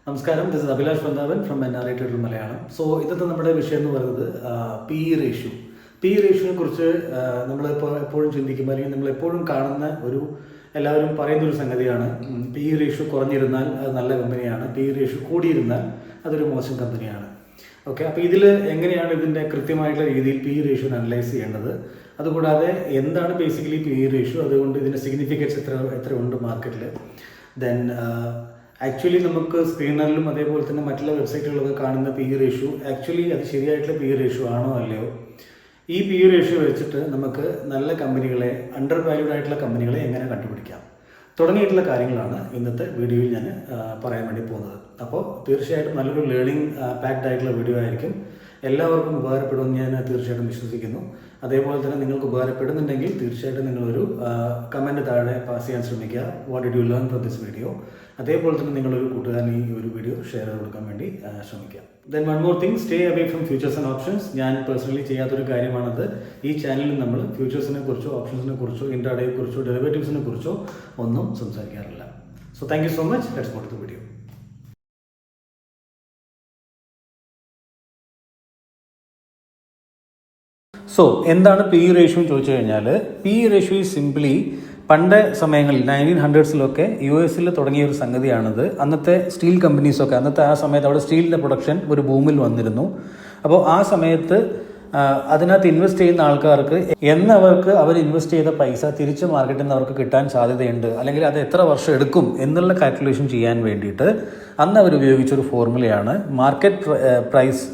നമസ്കാരം, this is Abhilash Vandavan from NRI Trader Malayalam. So ഇന്നത്തെ നമ്മുടെ വിഷയം എന്ന് പറയുന്നത് PE റേഷ്യോ. PE റേഷ്യോനെ കുറിച്ച് നമ്മളിപ്പോൾ എപ്പോഴും ചിന്തിക്കുമ്പോൾ അല്ലെങ്കിൽ നമ്മളെപ്പോഴും കാണുന്ന എല്ലാവരും പറയുന്നൊരു സംഗതിയാണ് PE റേഷ്യോ കുറഞ്ഞിരുന്നാൽ അത് നല്ല കമ്പനിയാണ്, PE റേഷ്യോ കൂടിയിരുന്നാൽ അതൊരു മോശം കമ്പനിയാണ്. ഓക്കെ, അപ്പോൾ ഇതിൽ എങ്ങനെയാണ് ഇതിൻ്റെ കൃത്യമായിട്ടുള്ള രീതിയിൽ PE റേഷ്യോ അനലൈസ് ചെയ്യേണ്ടത്, അതുകൂടാതെ എന്താണ് ബേസിക്കലി PE റേഷ്യോ, അതുകൊണ്ട് ഇതിൻ്റെ സിഗ്നിഫിക്കൻസ് എത്ര ഉണ്ട് മാർക്കറ്റിൽ, ദെൻ ആക്ച്വലി നമുക്ക് സ്ക്രീനറിലും അതേപോലെ തന്നെ മറ്റുള്ള വെബ്സൈറ്റുകളൊക്കെ കാണുന്ന PE റേഷ്യോ ആക്ച്വലി അത് ശരിയായിട്ടുള്ള PE റേഷ്യോ ആണോ അല്ലയോ, ഈ PE റേഷ്യോ വെച്ചിട്ട് നമുക്ക് നല്ല കമ്പനികളെ, അണ്ടർ വാല്യൂഡ് ആയിട്ടുള്ള കമ്പനികളെ എങ്ങനെ കണ്ടുപിടിക്കാം തുടങ്ങിയിട്ടുള്ള കാര്യങ്ങളാണ് ഇന്നത്തെ വീഡിയോയിൽ ഞാൻ പറയാൻ വേണ്ടി പോകുന്നത്. അപ്പോൾ തീർച്ചയായിട്ടും നല്ലൊരു ലേണിംഗ് പാക്ഡ് ആയിട്ടുള്ള വീഡിയോ ആയിരിക്കും. എല്ലാവർക്കും ഉപകാരപ്പെടുമെന്ന് ഞാൻ തീർച്ചയായിട്ടും വിശ്വസിക്കുന്നു. അതേപോലെ തന്നെ നിങ്ങൾക്ക് ഉപകാരപ്പെടുന്നുണ്ടെങ്കിൽ തീർച്ചയായിട്ടും നിങ്ങളൊരു കമൻറ്റ് താഴെ പാസ് ചെയ്യാൻ ശ്രമിക്കുക. What did you learn from this video. അതേപോലെ തന്നെ നിങ്ങളൊരു കൂട്ടുകാരൻ ഈ ഒരു വീഡിയോ ഷെയർ ചെയ്ത് കൊടുക്കാൻ വേണ്ടി ശ്രമിക്കുക. Then one more thing, stay away from futures and options. ഞാൻ പേഴ്സണലി ചെയ്യാത്തൊരു കാര്യമാണത്. ഈ ചാനലിൽ നമ്മൾ ഫ്യൂച്ചേഴ്സിനെ കുറിച്ചോ ഓപ്ഷൻസിനെ കുറിച്ചോ ഇൻട്രാഡേയെ കുറിച്ചോ ഡെറിവേറ്റീവ്സിനെ കുറിച്ചോ ഒന്നും സംസാരിക്കാറില്ല. So thank you so much. Let's go to the video. So എന്താണ് PE റേഷ്യോ എന്ന് ചോദിച്ചു കഴിഞ്ഞാൽ, PE റേഷ്യോ ഈസ് സിംപ്ലി പണ്ട് സമയങ്ങളിൽ 1900s US തുടങ്ങിയ ഒരു സംഗതിയാണിത്. അന്നത്തെ സ്റ്റീൽ കമ്പനീസൊക്കെ ആ സമയത്ത് അവിടെ സ്റ്റീലിൻ്റെ പ്രൊഡക്ഷൻ ഒരു ബൂമിൽ വന്നിരുന്നു. അപ്പോൾ ആ സമയത്ത് അതിനകത്ത് ഇൻവെസ്റ്റ് ചെയ്യുന്ന ആൾക്കാർക്ക് അവർ ഇൻവെസ്റ്റ് ചെയ്ത പൈസ തിരിച്ച് മാർക്കറ്റിൽ നിന്ന് അവർക്ക് കിട്ടാൻ സാധ്യതയുണ്ട്, അല്ലെങ്കിൽ അത് എത്ര വർഷം എടുക്കും എന്നുള്ള കാൽക്കുലേഷൻ ചെയ്യാൻ വേണ്ടിയിട്ട് അന്ന് അവർ ഉപയോഗിച്ചൊരു ഫോർമുലയാണ് market price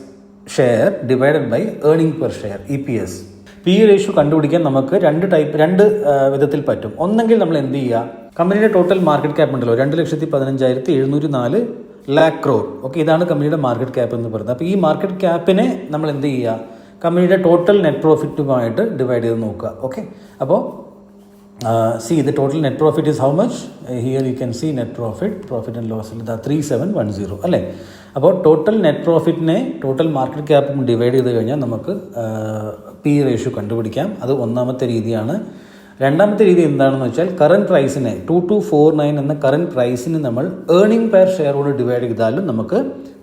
share divided by earning per share, EPS. PE ratio കണ്ടുപിടിക്കാൻ നമുക്ക് രണ്ട് വിധത്തിൽ പറ്റും. ഒന്നെങ്കിൽ നമ്മൾ എന്ത് ചെയ്യുക, കമ്പനിയുടെ ടോട്ടൽ മാർക്കറ്റ് ക്യാപ്പ് ഉണ്ടല്ലോ 2,15,704 lakh crore. ഓക്കെ, ഇതാണ് കമ്പനിയുടെ മാർക്കറ്റ് ക്യാപ്പ് എന്ന് പറയുന്നത്. അപ്പോൾ ഈ മാർക്കറ്റ് ക്യാപ്പിനെ നമ്മൾ എന്ത് ചെയ്യുക, കമ്പനിയുടെ ടോട്ടൽ നെറ്റ് പ്രോഫിറ്റുമായിട്ട് ഡിവൈഡ് ചെയ്ത് നോക്കുക. ഓക്കെ, അപ്പോൾ see the total net profit is how much? Here you can see net profit and loss 3710 അല്ലേ. അപ്പോൾ ടോട്ടൽ നെറ്റ് പ്രോഫിറ്റിനെ ടോട്ടൽ മാർക്കറ്റ് ക്യാപ്പും ഡിവൈഡ് ചെയ്ത് കഴിഞ്ഞാൽ നമുക്ക് PE റേഷ്യോ കണ്ടുപിടിക്കാം. അത് ഒന്നാമത്തെ രീതിയാണ്. രണ്ടാമത്തെ രീതി എന്താണെന്ന് വെച്ചാൽ കറൻറ്റ് പ്രൈസിനെ 2249 എന്ന കറൻറ്റ് പ്രൈസിന് നമ്മൾ ഏർണിംഗ് പെർ ഷെയറോട് ഡിവൈഡ് ചെയ്താലും നമുക്ക്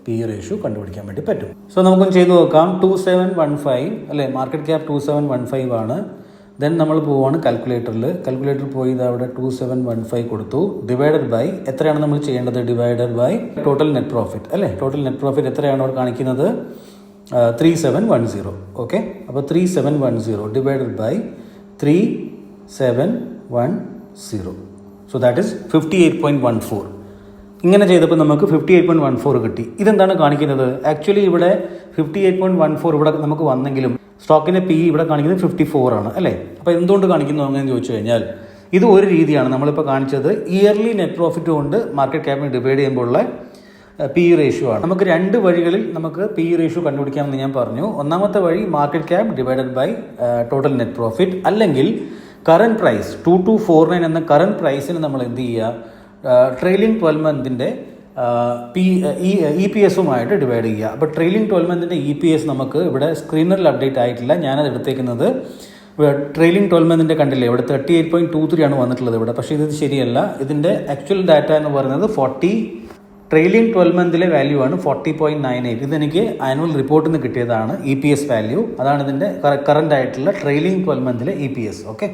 PE റേഷ്യോ കണ്ടുപിടിക്കാൻ വേണ്ടി പറ്റും. സോ നമുക്കൊന്ന് ചെയ്ത് നോക്കാം. 2715 അല്ലേ, മാർക്കറ്റ് ക്യാപ്പ് 2715 ആണ്. ദെൻ നമ്മൾ പോവുകയാണ് കാൽക്കുലേറ്റർ പോയി അവിടെ 2715 കൊടുത്തു, ഡിവൈഡഡ് ബൈ എത്രയാണ് നമ്മൾ ചെയ്യേണ്ടത്, divided by total net profit അല്ലേ. ടോട്ടൽ നെറ്റ് പ്രോഫിറ്റ് എത്രയാണ് അവിടെ കാണിക്കുന്നത്, 3710. ഓക്കെ, അപ്പോൾ 3710 divided by 3710, so that is 58.14. ഇങ്ങനെ ചെയ്തപ്പോൾ നമുക്ക് 58.14 കിട്ടി. ഇതെന്താണ് കാണിക്കുന്നത്, ആക്ച്വലി ഇവിടെ 58.14 ഇവിടെ നമുക്ക് വന്നെങ്കിലും സ്റ്റോക്കിൻ്റെ PE ഇവിടെ കാണിക്കുന്നത് 54 ആണ് അല്ലേ. അപ്പോൾ എന്തുകൊണ്ട് കാണിക്കുന്നു അങ്ങനെ ചോദിച്ചു കഴിഞ്ഞാൽ, ഇത് ഒരു രീതിയാണ് നമ്മളിപ്പോൾ കാണിച്ചത്. ഇയർലി നെറ്റ് പ്രോഫിറ്റ് കൊണ്ട് മാർക്കറ്റ് ക്യാപ്പിനെ ഡിവൈഡ് ചെയ്യുമ്പോൾ ഉള്ള PE റേഷ്യോ ആണ്. നമുക്ക് രണ്ട് വഴികളിൽ നമുക്ക് PE റേഷ്യോ കണ്ടുപിടിക്കാമെന്ന് ഞാൻ പറഞ്ഞു. ഒന്നാമത്തെ വഴി market cap divided by total net profit, അല്ലെങ്കിൽ കറൻറ്റ് പ്രൈസ് 2249 എന്ന കറൻറ്റ് പ്രൈസിന് നമ്മൾ എന്ത് ചെയ്യുക, ട്രെയിലിംഗ് 12 മന്തിൻ്റെ EPSുമായിട്ട് ഡിവൈഡ് ചെയ്യുക. അപ്പോൾ ട്രെയിലിംഗ് 12 മന്തിൻ്റെ EPS നമുക്ക് ഇവിടെ സ്ക്രീനറിൽ അപ്ഡേറ്റ് ആയിട്ടില്ല. ഞാനത് എടുത്തേക്കുന്നത് ട്രെയിലിംഗ് 12 മന്തിൻ്റെ കണ്ടില്ലേ, ഇവിടെ 38.23 ആണ് വന്നിട്ടുള്ളത് ഇവിടെ. പക്ഷേ ഇത് ശരിയല്ല. ഇതിൻ്റെ ആക്ച്വൽ ഡാറ്റ എന്ന് പറയുന്നത് ട്രെയിലിംഗ് 12 മന്തിലെ വാല്യൂ ആണ് 40.98. ഇതെനിക്ക് ആനുവൽ റിപ്പോർട്ടിൽ നിന്ന് കിട്ടിയതാണ് EPS വാല്യൂ. അതാണ് ഇതിൻ്റെ കറൻറ്റ് ആയിട്ടുള്ള ട്രെയിലിംഗ് 12 മന്തിലെ EPS. ഓക്കെ,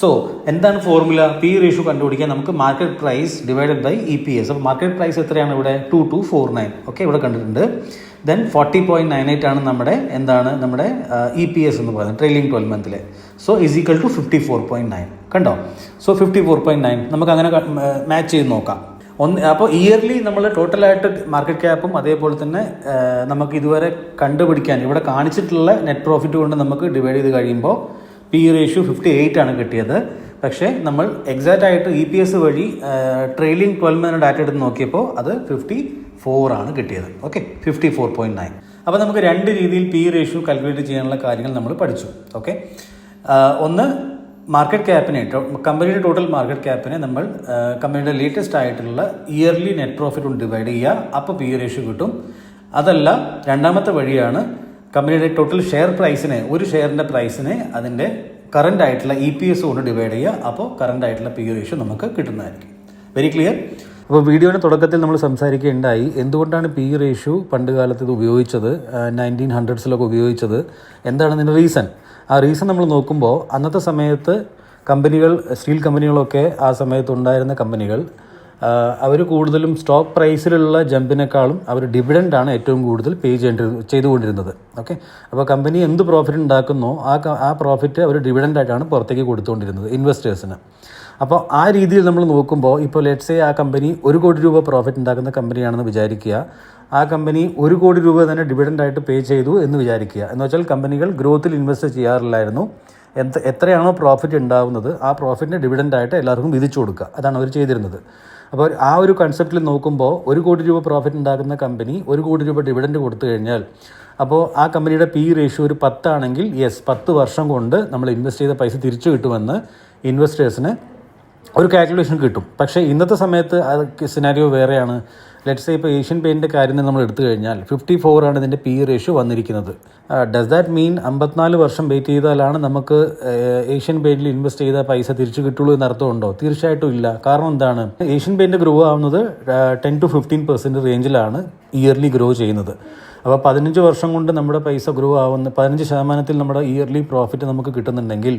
സോ എന്താണ് ഫോർമുല, PE റേഷ്യോ കണ്ടുപിടിക്കാൻ നമുക്ക് market price divided by EPS. അപ്പോൾ മാർക്കറ്റ് പ്രൈസ് എത്രയാണ് ഇവിടെ 2249. ഓക്കെ, ഇവിടെ കണ്ടിട്ടുണ്ട്. ദെൻ 40.98 ആണ് നമ്മുടെ EPS എന്ന് പറയുന്നത് ട്രെയിലിംഗ് 12 മന്തിലെ. So is equal to 54.9. കണ്ടോ, സോ 54.9 നമുക്ക് അങ്ങനെ മാച്ച് ചെയ്ത് നോക്കാം. അപ്പോൾ ഇയർലി നമ്മൾ ടോട്ടലായിട്ട് മാർക്കറ്റ് ക്യാപ്പും അതേപോലെ തന്നെ നമുക്ക് ഇതുവരെ കണ്ടുപിടിക്കാൻ ഇവിടെ കാണിച്ചിട്ടുള്ള നെറ്റ് പ്രോഫിറ്റ് കൊണ്ട് നമുക്ക് ഡിവൈഡ് ചെയ്ത് കഴിയുമ്പോൾ PE റേഷ്യോ 58 ആണ് കിട്ടിയത്. പക്ഷേ നമ്മൾ എക്സാക്റ്റ് ആയിട്ട് EPS വഴി ട്രെയിലിംഗ് 12 മന്ത് ഡാറ്റ എടുത്ത് നോക്കിയപ്പോൾ അത് 54 ആണ് കിട്ടിയത്. ഓക്കെ, 54.9. അപ്പോൾ നമുക്ക് രണ്ട് രീതിയിൽ PE റേഷ്യോ കാൽക്കുലേറ്റ് ചെയ്യാനുള്ള കാര്യങ്ങൾ നമ്മൾ പഠിച്ചു. ഓക്കെ, ഒന്ന് മാർക്കറ്റ് ക്യാപ്പിനെ, കമ്പനിയുടെ ടോട്ടൽ മാർക്കറ്റ് ക്യാപ്പിനെ നമ്മൾ കമ്പനിയുടെ ലേറ്റസ്റ്റ് ആയിട്ടുള്ള ഇയർലി നെറ്റ് പ്രോഫിറ്റ് കൊണ്ട് ഡിവൈഡ് ചെയ്യുക, അപ്പോൾ PE റേഷ്യോ കിട്ടും. അതല്ല, രണ്ടാമത്തെ വഴിയാണ് കമ്പനിയുടെ ടോട്ടൽ ഷെയർ പ്രൈസിനെ, ഒരു ഷെയറിൻ്റെ പ്രൈസിനെ അതിൻ്റെ കറണ്ട് ആയിട്ടുള്ള EPS കൊണ്ട് ഡിവൈഡ് ചെയ്യുക. അപ്പോൾ കറണ്ട് ആയിട്ടുള്ള പി റേഷ്യോ നമുക്ക് കിട്ടുന്നതായിരിക്കും. Very clear? അപ്പോൾ വീഡിയോയുടെ തുടക്കത്തിൽ നമ്മൾ സംസാരിക്കുകയുണ്ടായി എന്തുകൊണ്ടാണ് പി റേഷ്യോ പണ്ട് കാലത്ത് ഇത് ഉപയോഗിച്ചത്, 1900s ഉപയോഗിച്ചത്, എന്താണ് ഇതിൻ്റെ റീസൺ. ആ റീസൺ നമ്മൾ നോക്കുമ്പോൾ അന്നത്തെ സമയത്ത് കമ്പനികൾ, സ്റ്റീൽ കമ്പനികളൊക്കെ ആ സമയത്ത് ഉണ്ടായിരുന്ന കമ്പനികൾ, അവർ കൂടുതലും സ്റ്റോക്ക് പ്രൈസിലുള്ള ജമ്പിനേക്കാളും അവർ ഡിവിഡൻ്റാണ് ഏറ്റവും കൂടുതൽ പേ ചെയ്തുകൊണ്ടിരുന്നത്. ഓക്കെ, അപ്പോൾ കമ്പനി എന്ത് പ്രോഫിറ്റ് ഉണ്ടാക്കുന്നോ ആ പ്രോഫിറ്റ് അവർ ഡിവിഡൻ്റായിട്ടാണ് പുറത്തേക്ക് കൊടുത്തുകൊണ്ടിരുന്നത് ഇൻവെസ്റ്റേഴ്സിന്. അപ്പോൾ ആ രീതിയിൽ നമ്മൾ നോക്കുമ്പോൾ ഇപ്പോൾ ലെറ്റ്സ് സേ ആ കമ്പനി 1 കോടി രൂപ പ്രോഫിറ്റ് ഉണ്ടാക്കുന്ന കമ്പനിയാണെന്ന് വിചാരിക്കുക. ആ കമ്പനി 1 കോടി രൂപ തന്നെ ഡിവിഡൻ്റായിട്ട് പേ ചെയ്തു എന്ന് വിചാരിക്കുക. എന്ന് വെച്ചാൽ കമ്പനികൾ ഗ്രോത്തിൽ ഇൻവെസ്റ്റ് ചെയ്യാറില്ലായിരുന്നു. എത്രയാണോ പ്രോഫിറ്റ് ഉണ്ടാകുന്നത് ആ പ്രോഫിറ്റിന് ഡിവിഡൻ്റായിട്ട് എല്ലാവർക്കും വിധിച്ചു കൊടുക്കുക. അതാണ് അവർ ചെയ്തിരുന്നത്. അപ്പോൾ ആ ഒരു കൺസെപ്റ്റിൽ നോക്കുമ്പോൾ 1 കോടി രൂപ പ്രോഫിറ്റ് ഉണ്ടാക്കുന്ന കമ്പനി 1 കോടി രൂപ ഡിവിഡൻഡ് കൊടുത്തു കഴിഞ്ഞാൽ അപ്പോൾ ആ കമ്പനിയുടെ പി റേഷ്യോ ഒരു 10 ആണെങ്കിൽ 10 വർഷം കൊണ്ട് നമ്മൾ ഇൻവെസ്റ്റ് ചെയ്ത പൈസ തിരിച്ചു കിട്ടുമെന്ന് ഇൻവെസ്റ്റേഴ്സിന് ഒരു കാൽക്കുലേഷൻ കിട്ടും. പക്ഷേ ഇന്നത്തെ സമയത്ത് അത് സിനാരിയോ വേറെയാണ്. ലെറ്റ്സ് സേ ഇപ്പോൾ ഏഷ്യൻ പെയിൻറ്റിൻ്റെ കാര്യം നമ്മൾ എടുത്തു കഴിഞ്ഞാൽ 54 ആണ് ഇതിൻ്റെ പി റേഷ്യോ വന്നിരിക്കുന്നത്. ഡസ് ദാറ്റ് മീൻ 54 വർഷം വെയിറ്റ് ചെയ്താലാണ് നമുക്ക് ഏഷ്യൻ പെയിൻറ്റിൽ ഇൻവെസ്റ്റ് ചെയ്ത പൈസ തിരിച്ചു കിട്ടുള്ളൂ എന്ന് അർത്ഥമുണ്ടോ? തീർച്ചയായിട്ടും ഇല്ല. കാരണം എന്താണ്, ഏഷ്യൻ പെയിൻറ്റ് ഗ്രോ ആവുന്നത് 10 to 15% റേഞ്ചിലാണ് ഇയർലി ഗ്രോ ചെയ്യുന്നത്. അപ്പോൾ 15 വർഷം കൊണ്ട് നമ്മുടെ പൈസ ഗ്രോ ആവുന്ന 15% നമ്മുടെ ഇയർലി പ്രോഫിറ്റ് നമുക്ക് കിട്ടുന്നുണ്ടെങ്കിൽ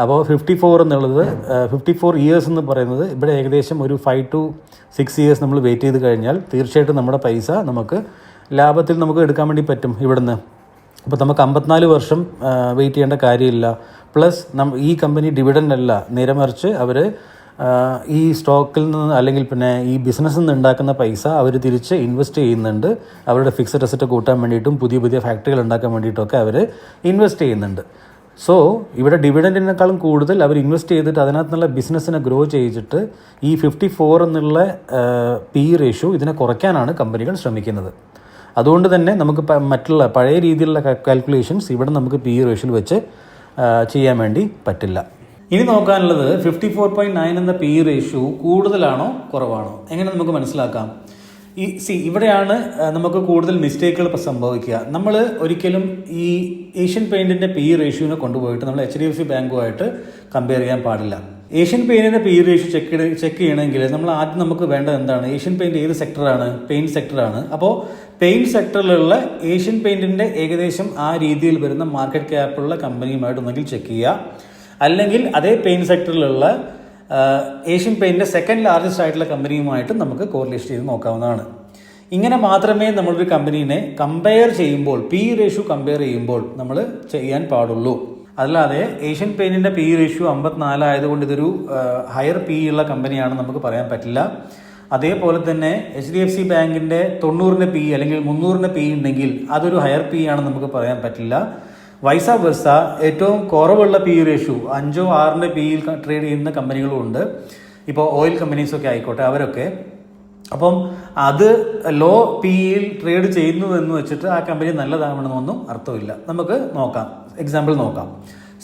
അപ്പോൾ 54 എന്നുള്ളത് 54 ഇയേഴ്സ് എന്ന് പറയുന്നത് ഇവിടെ ഏകദേശം ഒരു 5 to 6 ഇയേഴ്സ് നമ്മൾ വെയിറ്റ് ചെയ്ത് കഴിഞ്ഞാൽ തീർച്ചയായിട്ടും നമ്മുടെ പൈസ നമുക്ക് ലാഭത്തിൽ നമുക്ക് എടുക്കാൻ വേണ്ടി പറ്റും ഇവിടുന്ന്. അപ്പോൾ നമുക്ക് 54 വർഷം വെയിറ്റ് ചെയ്യേണ്ട കാര്യമില്ല. പ്ലസ് ഈ കമ്പനി ഡിവിഡൻ്റ് അല്ല, നേരെ മറിച്ച് അവർ ഈ സ്റ്റോക്കിൽ നിന്ന് അല്ലെങ്കിൽ പിന്നെ ഈ ബിസിനസ്സിൽ നിന്ന് ഉണ്ടാക്കുന്ന പൈസ അവർ തിരിച്ച് ഇൻവെസ്റ്റ് ചെയ്യുന്നുണ്ട്. അവരുടെ ഫിക്സഡ് അസറ്റ് കൂട്ടാൻ വേണ്ടിയിട്ടും പുതിയ പുതിയ ഫാക്ടറികൾ ഉണ്ടാക്കാൻ വേണ്ടിയിട്ടൊക്കെ അവർ ഇൻവെസ്റ്റ് ചെയ്യുന്നുണ്ട്. സോ ഇവിടെ ഡിവിഡൻറ്റിനേക്കാളും കൂടുതൽ അവർ ഇൻവെസ്റ്റ് ചെയ്തിട്ട് അതിനകത്തുനിന്നുള്ള ബിസിനസ്സിനെ ഗ്രോ ചെയ്തിട്ട് ഈ 54 എന്നുള്ള പി റേഷ്യോ ഇതിനെ കുറയ്ക്കാനാണ് കമ്പനികൾ ശ്രമിക്കുന്നത്. അതുകൊണ്ട് തന്നെ നമുക്ക് മറ്റുള്ള പഴയ രീതിയിലുള്ള കാൽക്കുലേഷൻസ് ഇവിടെ നമുക്ക് പി റേഷ്യോയിൽ വെച്ച് ചെയ്യാൻ വേണ്ടി പറ്റില്ല. ഇനി നോക്കാനുള്ളത് 54.9 എന്ന പി റേഷ്യോ കൂടുതലാണോ കുറവാണോ എങ്ങനെ നമുക്ക് മനസ്സിലാക്കാം? ഇവിടെയാണ് നമുക്ക് കൂടുതൽ മിസ്റ്റേക്കുകൾ സംഭവിക്കുക. നമ്മൾ ഒരിക്കലും ഈ ഏഷ്യൻ പെയിൻറ്റിൻ്റെ പി റേഷ്യോനെ കൊണ്ടുപോയിട്ട് നമ്മൾ HDFC ബാങ്കുമായിട്ട് കമ്പയർ ചെയ്യാൻ പാടില്ല. ഏഷ്യൻ പെയിൻറ്റിൻ്റെ പി റേഷ്യോ ചെക്ക് ചെയ്യണമെങ്കിൽ നമ്മൾ ആദ്യം നമുക്ക് വേണ്ടത് എന്താണ്? ഏഷ്യൻ പെയിൻറ്റ് ഏത് സെക്ടറാണ്? പെയിൻറ്റ് സെക്ടറാണ്. അപ്പോൾ പെയിൻറ്റ് സെക്ടറിലുള്ള ഏഷ്യൻ പെയിൻറ്റിൻ്റെ ഏകദേശം ആ രീതിയിൽ വരുന്ന മാർക്കറ്റ് ക്യാപ്പുള്ള കമ്പനിയുമായിട്ട് ഒന്നെങ്കിൽ ചെക്ക് ചെയ്യുക, അല്ലെങ്കിൽ അതേ പെയിൻറ്റ് സെക്ടറിലുള്ള ഏഷ്യൻ പെയിൻറ്റിൻ്റെ സെക്കൻഡ് ലാർജസ്റ്റ് ആയിട്ടുള്ള കമ്പനിയുമായിട്ട് നമുക്ക് കോറിലേഷൻ ചെയ്ത് നോക്കാവുന്നതാണ്. ഇങ്ങനെ മാത്രമേ നമ്മളൊരു കമ്പനീനെ കമ്പയർ ചെയ്യുമ്പോൾ, പി റേഷ്യോ കമ്പയർ ചെയ്യുമ്പോൾ നമ്മൾ ചെയ്യാൻ പാടുള്ളൂ. അല്ലാതെ ഏഷ്യൻ പെയിൻറ്റിൻ്റെ പി റേഷ്യോ 54 ആയതുകൊണ്ട് ഇതൊരു ഹയർ പി ഉള്ള കമ്പനിയാണെന്ന് നമുക്ക് പറയാൻ പറ്റില്ല. അതേപോലെ തന്നെ HDFC ബാങ്കിൻ്റെ 90 പി അല്ലെങ്കിൽ 300 പി ഉണ്ടെങ്കിൽ അതൊരു ഹയർ പി ആണെന്ന് നമുക്ക് പറയാൻ പറ്റില്ല. വൈസ വെർസ ഏറ്റവും കുറവുള്ള പി റേഷ്യോ 5 or 6 പിയിൽ ട്രേഡ് ചെയ്യുന്ന കമ്പനികളും ഉണ്ട്. ഇപ്പോൾ ഓയിൽ കമ്പനീസൊക്കെ ആയിക്കോട്ടെ അവരൊക്കെ. അപ്പം അത് ലോ പിയിൽ ട്രേഡ് ചെയ്യുന്നു എന്ന് വെച്ചിട്ട് ആ കമ്പനി നല്ലതാവണമെന്നൊന്നും അർത്ഥമില്ല. നമുക്ക് നോക്കാം, എക്സാമ്പിൾ നോക്കാം.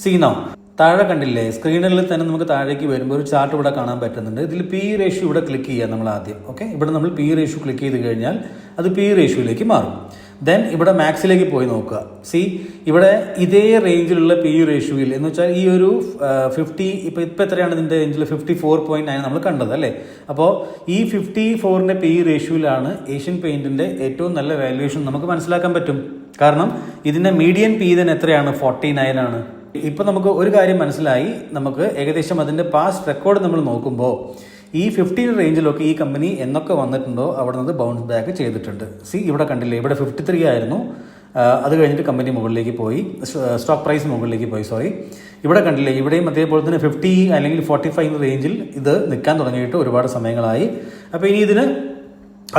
സീനോ താഴെ കണ്ടില്ലേ, സ്ക്രീനിൽ തന്നെ നമുക്ക് താഴേക്ക് വരുമ്പോൾ ഒരു ചാർട്ട് ഇവിടെ കാണാൻ പറ്റുന്നുണ്ട്. ഇതിൽ പി റേഷ്യോ ഇവിടെ ക്ലിക്ക് ചെയ്യാം നമ്മൾ ആദ്യം. ഓക്കെ, ഇവിടെ നമ്മൾ പി റേഷ്യോ ക്ലിക്ക് ചെയ്ത് കഴിഞ്ഞാൽ അത് പി റേഷ്യോയിലേക്ക് മാറും. ദെൻ ഇവിടെ മാക്സിലേക്ക് പോയി നോക്കുക. ഇവിടെ ഇതേ റേഞ്ചിലുള്ള പി റേഷ്യോയിൽ എന്ന് വെച്ചാൽ ഈ ഒരു 50 ഇപ്പം എത്രയാണ് ഇതിൻ്റെ റേഞ്ചിൽ 54.9 നമ്മൾ കണ്ടത് അല്ലേ. അപ്പോൾ ഈ 54ൻ്റെ പി റേഷ്യോയിലാണ് ഏഷ്യൻ പെയിൻറ്റിൻ്റെ ഏറ്റവും നല്ല വാല്യുവേഷൻ നമുക്ക് മനസ്സിലാക്കാൻ പറ്റും. കാരണം ഇതിൻ്റെ മീഡിയൻ പി തന്നെ എത്രയാണ്? 49 ആണ്. ഇപ്പം നമുക്ക് ഒരു കാര്യം മനസ്സിലായി. നമുക്ക് ഏകദേശം അതിൻ്റെ പാസ്റ്റ് റെക്കോർഡ് നമ്മൾ നോക്കുമ്പോൾ ഈ 15 റേഞ്ചിലൊക്കെ ഈ കമ്പനി എന്നൊക്കെ വന്നിട്ടുണ്ടോ അവിടെ നിന്ന് ബൗൺസ് ബാക്ക് ചെയ്തിട്ടുണ്ട്. ഇവിടെ കണ്ടില്ലേ, ഇവിടെ 53 ആയിരുന്നു, അത് കഴിഞ്ഞിട്ട് കമ്പനി മുകളിലേക്ക് പോയി, സ്റ്റോക്ക് പ്രൈസ് മുകളിലേക്ക് പോയി. ഇവിടെ കണ്ടില്ലേ, ഇവിടെയും അതേപോലെ തന്നെ 50 അല്ലെങ്കിൽ 45 റേഞ്ചിൽ ഇത് നിൽക്കാൻ തുടങ്ങിയിട്ട് ഒരുപാട് സമയങ്ങളായി. അപ്പോൾ ഇനി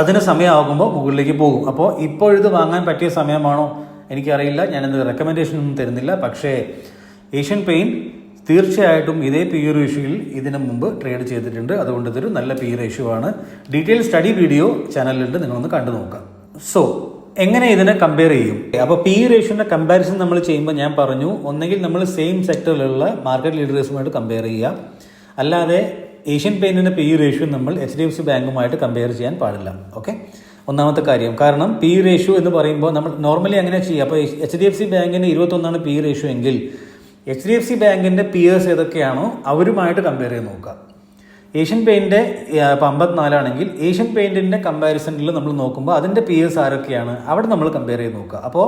അതിന് സമയമാകുമ്പോൾ മുകളിലേക്ക് പോകും. അപ്പോൾ ഇപ്പോഴിത് വാങ്ങാൻ പറ്റിയ സമയമാണോ എനിക്കറിയില്ല, ഞാനിത് റെക്കമെൻഡേഷൻ ഒന്നും തരുന്നില്ല. പക്ഷേ ഏഷ്യൻ പെയിൻറ്റ് തീർച്ചയായിട്ടും ഇതേ പി റേഷ്യോയിൽ ഇതിനു മുമ്പ് ട്രേഡ് ചെയ്തിട്ടുണ്ട്. അതുകൊണ്ട് ഇതൊരു നല്ല പി റേഷ്യോ ആണ്. ഡീറ്റെയിൽ സ്റ്റഡി വീഡിയോ ചാനലിലുണ്ട്, നിങ്ങളൊന്ന് കണ്ടു നോക്കാം. സോ എങ്ങനെ ഇതിനെ കമ്പയർ ചെയ്യും? അപ്പോൾ പി റേഷ്യോന്റെ കമ്പാരിസൺ നമ്മൾ ചെയ്യുമ്പോൾ ഞാൻ പറഞ്ഞു, ഒന്നെങ്കിൽ നമ്മൾ സെയിം സെക്ടറിലുള്ള മാർക്കറ്റ് ലീഡേഴ്സുമായിട്ട് കമ്പയർ ചെയ്യുക, അല്ലാതെ ഏഷ്യൻ പെയിന്റിന്റെ പി റേഷ്യോ നമ്മൾ HDFC ബാങ്കുമായിട്ട് കമ്പയർ ചെയ്യാൻ പാടില്ല. ഓക്കെ, ഒന്നാമത്തെ കാര്യം. കാരണം പി റേഷ്യോ എന്ന് പറയുമ്പോൾ നമ്മൾ നോർമലി അങ്ങനെ ചെയ്യുക. അപ്പോൾ HDFC ബാങ്കിന് 21 പി റേഷ്യോ എങ്കിൽ HDFC ബാങ്കിൻ്റെ പിയേഴ്സ് ഏതൊക്കെയാണോ അവരുമായിട്ട് കമ്പയർ ചെയ്ത് നോക്കുക. ഏഷ്യൻ പെയിൻറ്റിൻ്റെ ഇപ്പോൾ 54 ആണെങ്കിൽ ഏഷ്യൻ പെയിൻറ്റിൻ്റെ കമ്പാരിസണിൽ നമ്മൾ നോക്കുമ്പോൾ അതിൻ്റെ പിയേഴ്സ് ആരൊക്കെയാണ് അവിടെ നമ്മൾ കമ്പയർ ചെയ്ത് നോക്കുക. അപ്പോൾ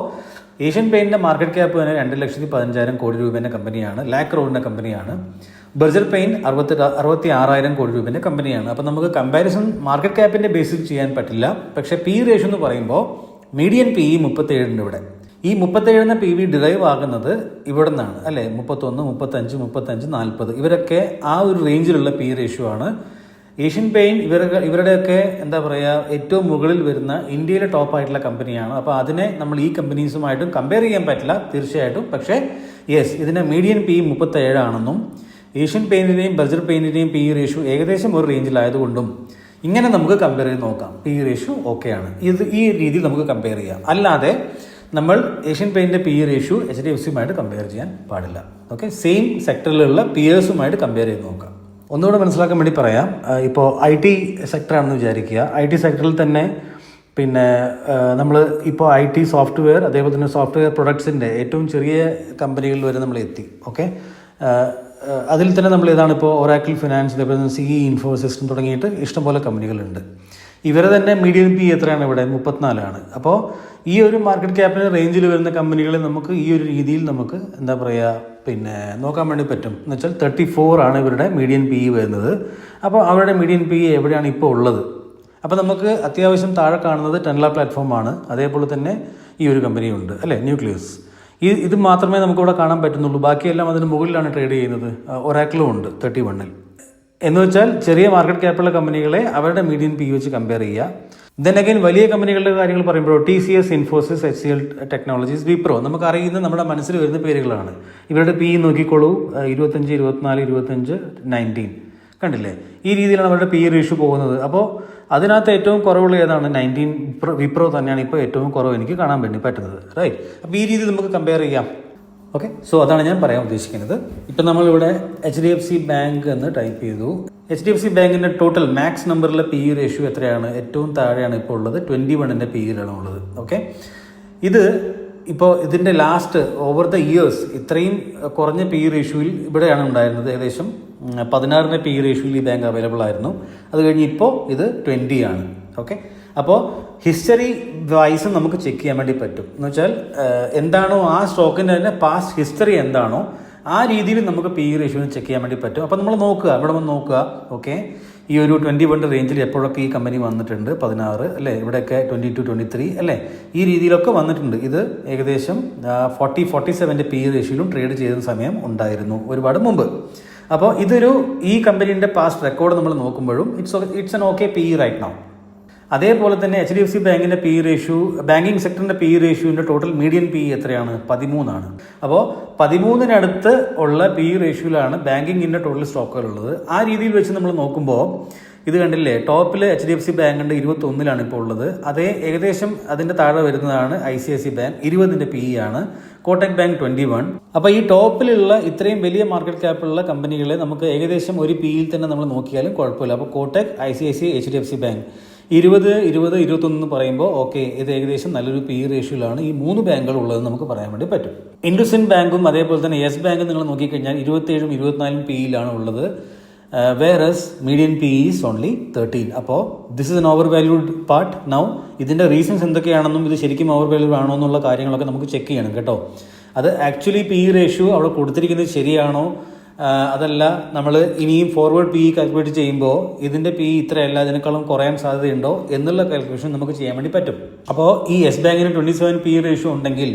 ഏഷ്യൻ പെയിൻറ്റിൻ്റെ മാർക്കറ്റ് ക്യാപ്പ് തന്നെ 2,15,000 കോടി രൂപേൻ്റെ കമ്പനിയാണ്, ലാക്ക് ക്രോഡിൻ്റെ കമ്പനിയാണ്. ബർജർ പെയിൻറ്റ് 66,000 കോടി രൂപേൻ്റെ കമ്പനിയാണ്. അപ്പോൾ നമുക്ക് കമ്പാരിസൺ മാർക്കറ്റ് ക്യാപ്പിൻ്റെ ബേസിൽ ചെയ്യാൻ പറ്റില്ല. പക്ഷേ പി റേഷ്യോ എന്ന് പറയുമ്പോൾ മീഡിയൻ പി 37 ഇവിടെ. ഈ 37 PV ഡിറൈവ് ആകുന്നത് ഇവിടെ നിന്നാണ് അല്ലേ. 31, 35, 35, 40 ഇവരൊക്കെ ആ ഒരു റേഞ്ചിലുള്ള പി റേഷ്യോ ആണ്. ഏഷ്യൻ പെയിൻറ്റ് ഇവരുടെയൊക്കെ എന്താ പറയുക ഏറ്റവും മുകളിൽ വരുന്ന ഇന്ത്യയിലെ ടോപ്പായിട്ടുള്ള കമ്പനിയാണ്. അപ്പോൾ അതിനെ നമ്മൾ ഈ കമ്പനീസുമായിട്ടും കമ്പയർ ചെയ്യാൻ പറ്റില്ല തീർച്ചയായിട്ടും. പക്ഷേ യെസ്, ഇതിൻ്റെ മീഡിയൻ പി 37 ആണെന്നും ഏഷ്യൻ പെയിൻറ്റിൻ്റെയും ബർജർ പെയിൻറ്റിൻ്റെയും പി റേഷ്യോ ഏകദേശം ഒരു റേഞ്ചിലായതുകൊണ്ടും ഇങ്ങനെ നമുക്ക് കമ്പയർ ചെയ്ത് നോക്കാം. പി റേഷ്യോ ഓക്കെയാണ്. ഈ രീതിയിൽ നമുക്ക് കമ്പയർ ചെയ്യാം. അല്ലാതെ നമ്മൾ ഏഷ്യൻ പെയിൻറ്റിൻ്റെ പി റേഷ്യോ HDFCയുമായിട്ട് കമ്പയർ ചെയ്യാൻ പാടില്ല. ഓക്കെ, സെയിം സെക്ടറിലുള്ള പിയേഴ്സുമായിട്ട് കമ്പയർ ചെയ്ത് നോക്കാം. ഒന്നുകൂടെ മനസ്സിലാക്കാൻ വേണ്ടി പറയാം. ഇപ്പോൾ IT സെക്ടറാണെന്ന് വിചാരിക്കുക. IT സെക്ടറിൽ തന്നെ പിന്നെ നമ്മൾ ഇപ്പോൾ IT സോഫ്റ്റ്വെയർ അതേപോലെ തന്നെ സോഫ്റ്റ്വെയർ പ്രൊഡക്ട്സിൻ്റെ ഏറ്റവും ചെറിയ കമ്പനികളിൽ വരെ നമ്മൾ എത്തി. ഓക്കെ, അതിൽ തന്നെ നമ്മൾ ഏതാണ് ഇപ്പോൾ ഒറാക്കിൾ ഫിനാൻസ്, അതേപോലെ തന്നെ CE ഇൻഫോസിസ്റ്റം തുടങ്ങിയിട്ട് ഇഷ്ടംപോലെ കമ്പനികളുണ്ട്. ഇവരെ തന്നെ മീഡിയം പി എത്രയാണ് ഇവിടെ 34 അപ്പോൾ ഈ ഒരു മാർക്കറ്റ് ക്യാപ്പിന് റേഞ്ചിൽ വരുന്ന കമ്പനികളെ നമുക്ക് ഈ ഒരു രീതിയിൽ നമുക്ക് എന്താ പറയുക പിന്നെ നോക്കാൻ വേണ്ടി പറ്റും. എന്ന് വെച്ചാൽ 34 ഇവരുടെ മീഡിയൻ പി വരുന്നത്. അപ്പോൾ അവരുടെ മീഡിയൻ പി എവിടെയാണ് ഇപ്പോൾ ഉള്ളത്? അപ്പോൾ നമുക്ക് അത്യാവശ്യം താഴെ കാണുന്നത് ടെൻല പ്ലാറ്റ്ഫോമാണ്. അതേപോലെ തന്നെ ഈ ഒരു കമ്പനിയുണ്ട് അല്ലേ, ന്യൂക്ലിയസ്. ഇത് മാത്രമേ നമുക്കിവിടെ കാണാൻ പറ്റുന്നുള്ളൂ. ബാക്കിയെല്ലാം അതിന് മുകളിലാണ് ട്രേഡ് ചെയ്യുന്നത്. ഒറാക്കിളും ഉണ്ട് 31. എന്ന് വെച്ചാൽ ചെറിയ മാർക്കറ്റ് ക്യാപ്പുള്ള കമ്പനികളെ അവരുടെ മീഡിയൻ പി വെച്ച് കമ്പയർ ചെയ്യുക. ദെൻ അഗൈൻ വലിയ കമ്പനികളുടെ കാര്യങ്ങൾ പറയുമ്പോൾ TCS, Infosys, HCL technologies, Wipro നമുക്ക് അറിയുന്ന നമ്മുടെ മനസ്സിൽ വരുന്ന പേരുകളാണ്. ഇവരുടെ പി നോക്കിക്കോളൂ, 25, 24, 25, 19 കണ്ടില്ലേ? ഈ രീതിയിലാണ് അവരുടെ പി റേഷ്യോ പോകുന്നത്. അപ്പോൾ അതിനകത്ത് ഏറ്റവും കുറവുള്ള ഏതാണ്? 19 വിപ്രോ തന്നെയാണ് ഇപ്പോൾ ഏറ്റവും കുറവ് എനിക്ക് കാണാൻ വേണ്ടി പറ്റുന്നത്. റൈറ്റ്, അപ്പോൾ ഈ രീതിയിൽ നമുക്ക് കമ്പയർ ചെയ്യാം. ഓക്കെ, സോ അതാണ് ഞാൻ പറയാൻ ഉദ്ദേശിക്കുന്നത്. ഇപ്പം നമ്മളിവിടെ HDFC ബാങ്ക് എന്ന് ടൈപ്പ് ചെയ്തു. HDFC ബാങ്കിൻ്റെ ടോട്ടൽ മാക്സ് നമ്പറിലെ പി റേഷ്യോ എത്രയാണ്? ഏറ്റവും താഴെയാണ് ഇപ്പോൾ ഉള്ളത്, 21 PE ഉള്ളത്. ഓക്കെ, ഇത് ഇപ്പോൾ ഇതിൻ്റെ ലാസ്റ്റ് ഓവർ ദ ഇയേഴ്സ് ഇത്രയും കുറഞ്ഞ പി റേഷ്യോയിൽ ഇവിടെയാണ് ഉണ്ടായിരുന്നത്. ഏകദേശം 16 PE റേഷ്യോയിൽ ഈ ബാങ്ക് അവൈലബിൾ ആയിരുന്നു. അത് കഴിഞ്ഞ് ഇപ്പോൾ ഇത് 20 ആണ്. ഓക്കെ, അപ്പോൾ ഹിസ്റ്ററി വൈസ് നമുക്ക് ചെക്ക് ചെയ്യാൻ വേണ്ടി പറ്റും. എന്ന് വെച്ചാൽ എന്താണോ ആ സ്റ്റോക്കിൻ്റെ തന്നെ പാസ്റ്റ് ഹിസ്റ്ററി എന്താണോ ആ രീതിയിൽ നമുക്ക് പി റേഷ്യോനെ ചെക്ക് ചെയ്യാൻ വേണ്ടി പറ്റും. അപ്പോൾ നമ്മൾ നോക്കുക, ഇവിടെ വന്ന് നോക്കുക. ഓക്കെ, ഈ ഒരു 21 റേഞ്ചിൽ എപ്പോഴൊക്കെ ഈ കമ്പനി വന്നിട്ടുണ്ട്, 16 അല്ലേ, ഇവിടെയൊക്കെ 22, 23 അല്ലേ, ഈ രീതിയിലൊക്കെ വന്നിട്ടുണ്ട്. ഇത് ഏകദേശം 40-47 പി റേഷ്യോയിലും ട്രേഡ് ചെയ്യുന്ന സമയം ഉണ്ടായിരുന്നു ഒരുപാട് മുമ്പ്. അപ്പോൾ ഈ കമ്പനീൻ്റെ പാസ്റ്റ് റെക്കോർഡ് നമ്മൾ നോക്കുമ്പോഴും it's an okay P right now. അതേപോലെ തന്നെ HDFC ബാങ്കിൻ്റെ പി റേഷ്യോ, ബാങ്കിങ് സെക്ടറിൻ്റെ പി റേഷ്യോൻ്റെ ടോട്ടൽ മീഡിയൻ പി എടുത്താണ് 13. അപ്പോൾ 13 ഉള്ള പി റേഷ്യോയിലാണ് ബാങ്കിങ്ങിൻ്റെ ടോട്ടൽ സ്റ്റോക്കുകളുള്ളത്. ആ രീതിയിൽ വെച്ച് നമ്മൾ നോക്കുമ്പോൾ ഇത് കണ്ടില്ലേ, ടോപ്പിൽ HDFC ബാങ്കിൻ്റെ 21 ഇപ്പോൾ ഉള്ളത്. അതേ ഏകദേശം അതിൻ്റെ താഴെ വരുന്നതാണ് ICICI ബാങ്ക്, 20 PE ആണ്. കോട്ടക് ബാങ്ക് 21. അപ്പോൾ ഈ ടോപ്പിലുള്ള ഇത്രയും വലിയ മാർക്കറ്റ് ക്യാപ്പുള്ള കമ്പനികളെ നമുക്ക് ഏകദേശം ഒരു പിയിൽ തന്നെ നമ്മൾ നോക്കിയാലും കുഴപ്പമില്ല. അപ്പോൾ കോട്ടക്, ICICI, HDFC ബാങ്ക് 20, 21 എന്ന് പറയുമ്പോൾ ഓക്കെ, ഇത് ഏകദേശം നല്ലൊരു പി റേഷ്യോയിലാണ് ഈ 3 ബാങ്കുകൾ ഉള്ളതെന്ന് നമുക്ക് പറയാൻ വേണ്ടി പറ്റും. ഇൻഡസ്ഇൻഡ് ബാങ്കും അതേപോലെ തന്നെ യെസ് ബാങ്കും നിങ്ങൾ നോക്കിക്കഴിഞ്ഞാൽ 27, 24 പിയിലാണ് ഉള്ളത്. Whereas median P is only 13. അപ്പോൾ this is an over valued part. Now ഇതിൻ്റെ റീസൺസ് എന്തൊക്കെയാണെന്നും ഇത് ശരിക്കും ഓവർ വാല്യൂഡ് ആണോ എന്നുള്ള കാര്യങ്ങളൊക്കെ നമുക്ക് ചെക്ക് ചെയ്യണം കേട്ടോ. അത് ആക്ച്വലി പി റേഷ്യോ അവിടെ കൊടുത്തിരിക്കുന്നത് ശരിയാണോ, അതല്ല നമ്മൾ ഇനിയും ഫോർവേഡ് പി കാൽക്കുലേറ്റ് ചെയ്യുമ്പോൾ ഇതിൻ്റെ പി ഇത്രയല്ല, ഇതിനേക്കാളും കുറയാൻ സാധ്യതയുണ്ടോ എന്നുള്ള കാൽക്കുലേഷൻ നമുക്ക് ചെയ്യാൻ വേണ്ടി പറ്റും. അപ്പോൾ ഈ യെസ് ബാങ്കിന് 27 പി റേഷ്യോ ഉണ്ടെങ്കിൽ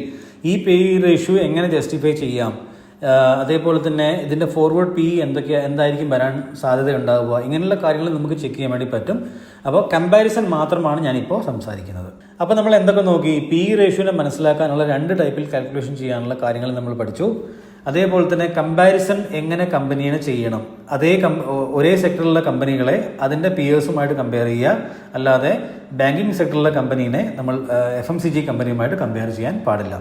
ഈ പി റേഷ്യോ എങ്ങനെ ജസ്റ്റിഫൈ ചെയ്യാം, അതേപോലെ തന്നെ ഇതിൻ്റെ ഫോർവേഡ് പി എന്തായിരിക്കും വരാൻ സാധ്യത ഉണ്ടാവുക, ഇങ്ങനെയുള്ള കാര്യങ്ങൾ നമുക്ക് ചെക്ക് ചെയ്യാൻ വേണ്ടി പറ്റും. അപ്പോൾ കമ്പാരിസൺ മാത്രമാണ് ഞാനിപ്പോൾ സംസാരിക്കുന്നത്. അപ്പോൾ നമ്മൾ എന്തൊക്കെ നോക്കി, പി റേഷ്യോനെ മനസ്സിലാക്കാനുള്ള 2 ടൈപ്പിൽ കാൽക്കുലേഷൻ ചെയ്യാനുള്ള കാര്യങ്ങൾ നമ്മൾ പഠിച്ചു. അതേപോലെ തന്നെ കമ്പാരിസൺ എങ്ങനെ കമ്പനീനെ ചെയ്യണം, ഒരേ സെക്ടറിലുള്ള കമ്പനികളെ അതിൻ്റെ പിയേഴ്സുമായിട്ട് കമ്പയർ ചെയ്യുക, അല്ലാതെ ബാങ്കിങ് സെക്ടറിലുള്ള കമ്പനീനെ നമ്മൾ FMCG കമ്പനിയുമായിട്ട് കമ്പയർ ചെയ്യാൻ പാടില്ല.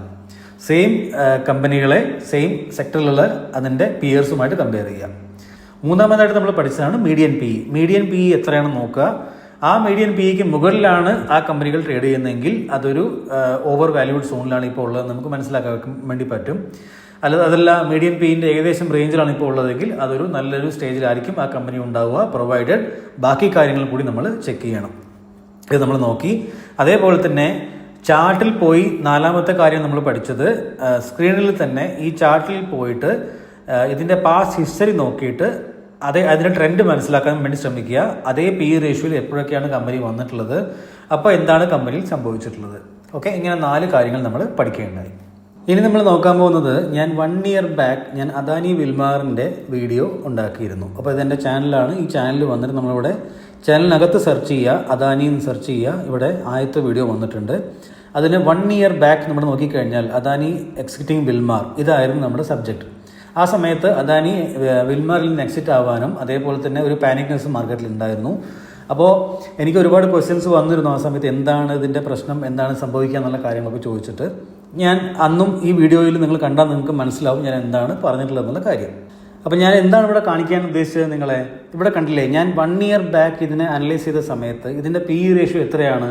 സെയിം കമ്പനികളെ സെയിം സെക്ടറിലുള്ള അതിൻ്റെ പിയേഴ്സുമായിട്ട് കമ്പയർ ചെയ്യുക. മൂന്നാമതായിട്ട് നമ്മൾ പഠിച്ചതാണ് മീഡിയൻ പി. മീഡിയൻ പി എത്രയാണെന്ന് നോക്കുക. ആ മീഡിയൻ പിക്ക് മുകളിലാണ് ആ കമ്പനികൾ ട്രേഡ് ചെയ്യുന്നതെങ്കിൽ അതൊരു ഓവർ വാല്യൂഡ് സോണിലാണ് ഇപ്പോൾ ഉള്ളത് നമുക്ക് മനസ്സിലാക്കാൻ വേണ്ടി പറ്റും. അതല്ല മീഡിയം പിൻ്റെ ഏകദേശം റേഞ്ചിലാണ് ഇപ്പോൾ ഉള്ളതെങ്കിൽ അതൊരു നല്ലൊരു സ്റ്റേജിലായിരിക്കും ആ കമ്പനി ഉണ്ടാവുക, പ്രൊവൈഡഡ് ബാക്കി കാര്യങ്ങൾ കൂടി നമ്മൾ ചെക്ക് ചെയ്യണം. ഇത് നമ്മൾ നോക്കി. അതേപോലെ തന്നെ ചാർട്ടിൽ പോയി നാലാമത്തെ കാര്യം നമ്മൾ പഠിച്ചത്, സ്ക്രീനിൽ തന്നെ ഈ ചാർട്ടിൽ പോയിട്ട് ഇതിൻ്റെ പാസ്റ്റ് ഹിസ്റ്ററി നോക്കിയിട്ട് അതിൻ്റെ ട്രെൻഡ് മനസ്സിലാക്കാൻ വേണ്ടി ശ്രമിക്കുക. അതേ പി റേഷ്യോയിൽ എപ്പോഴൊക്കെയാണ് കമ്പനി വന്നിട്ടുള്ളത്, അപ്പോൾ എന്താണ് കമ്പനിയിൽ സംഭവിച്ചിട്ടുള്ളത്. ഓക്കെ, ഇങ്ങനെ 4 കാര്യങ്ങൾ നമ്മൾ പഠിക്കേണ്ടതായി. ഇനി നമ്മൾ നോക്കാൻ പോകുന്നത്, ഞാൻ 1 ഇയർ ബാക്ക് ഞാൻ അദാനി വിൽമാറിൻ്റെ വീഡിയോ ഉണ്ടാക്കിയിരുന്നു. അപ്പോൾ ഇതെൻ്റെ ചാനലാണ്. ഈ ചാനലിൽ വന്നിട്ട് നമ്മളിവിടെ ചാനലിനകത്ത് സെർച്ച് ചെയ്യുക, അദാനി എന്ന് സെർച്ച് ചെയ്യുക. ഇവിടെ ആദ്യത്തെ വീഡിയോ വന്നിട്ടുണ്ട്. അതിന് 1 ഇയർ ബാക്ക് നമ്മൾ നോക്കിക്കഴിഞ്ഞാൽ അദാനി എക്സിറ്റിംഗ് വിൽമാർ ഇതായിരുന്നു നമ്മുടെ സബ്ജക്റ്റ്. ആ സമയത്ത് അദാനി വിൽമാറിൽ നിന്ന് എക്സിറ്റ് ആവാനും അതേപോലെ തന്നെ ഒരു പാനിക്നെസ് മാർക്കറ്റിൽ ഉണ്ടായിരുന്നു. അപ്പോൾ എനിക്ക് ഒരുപാട് ക്വസ്റ്റ്യൻസ് വന്നിരുന്നു ആ സമയത്ത്, എന്താണ് ഇതിൻ്റെ പ്രശ്നം, എന്താണ് സംഭവിക്കുക എന്നുള്ള കാര്യങ്ങളൊക്കെ ചോദിച്ചിട്ട്. ഞാൻ അന്നും ഈ വീഡിയോയിൽ നിങ്ങൾ കണ്ടാൽ നിങ്ങൾക്ക് മനസ്സിലാവും ഞാൻ എന്താണ് പറഞ്ഞിട്ടുള്ളത് എന്നുള്ള കാര്യം. അപ്പോൾ ഞാൻ എന്താണ് ഇവിടെ കാണിക്കാൻ ഉദ്ദേശിച്ചത്, നിങ്ങളെ ഇവിടെ കണ്ടില്ലേ, ഞാൻ 1 ഇയർ ബാക്ക് ഇതിനെ അനലൈസ് ചെയ്ത സമയത്ത് ഇതിൻ്റെ പി റേഷ്യോ എത്രയാണ്,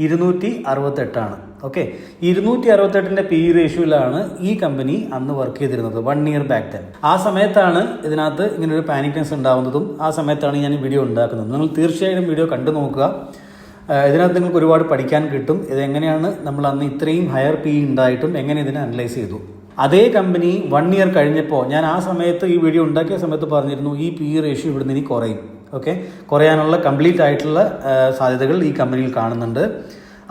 268 ഓക്കെ, 268 പി റേഷ്യോയിലാണ് ഈ കമ്പനി അന്ന് വർക്ക് ചെയ്തിരുന്നത് 1 ഇയർ ബാക്ക് തന്നെ. ആ സമയത്താണ് ഇതിനകത്ത് ഇങ്ങനെ ഒരു പാനിക്നെസ് ഉണ്ടാകുന്നതും ആ സമയത്താണ് ഞാൻ ഈ വീഡിയോ ഉണ്ടാക്കുന്നത്. നിങ്ങൾ തീർച്ചയായും വീഡിയോ കണ്ടു നോക്കുക. ഇതിനകത്ത് നിങ്ങൾക്ക് ഒരുപാട് പഠിക്കാൻ കിട്ടും. ഇതെങ്ങനെയാണ് നമ്മൾ അന്ന് ഇത്രയും ഹയർ പി ഉണ്ടായിട്ടും എങ്ങനെ ഇതിനെ അനലൈസ് ചെയ്തു. അതേ കമ്പനി 1 ഇയർ കഴിഞ്ഞപ്പോൾ, ഞാൻ ആ സമയത്ത് ഈ വീഡിയോ ഉണ്ടാക്കിയ സമയത്ത് പറഞ്ഞിരുന്നു ഈ പി റേഷ്യോ ഇവിടുന്ന് ഇനി കുറയും. ഓക്കെ, കുറയാനുള്ള കംപ്ലീറ്റ് ആയിട്ടുള്ള സാധ്യതകൾ ഈ കമ്പനിയിൽ കാണുന്നുണ്ട്.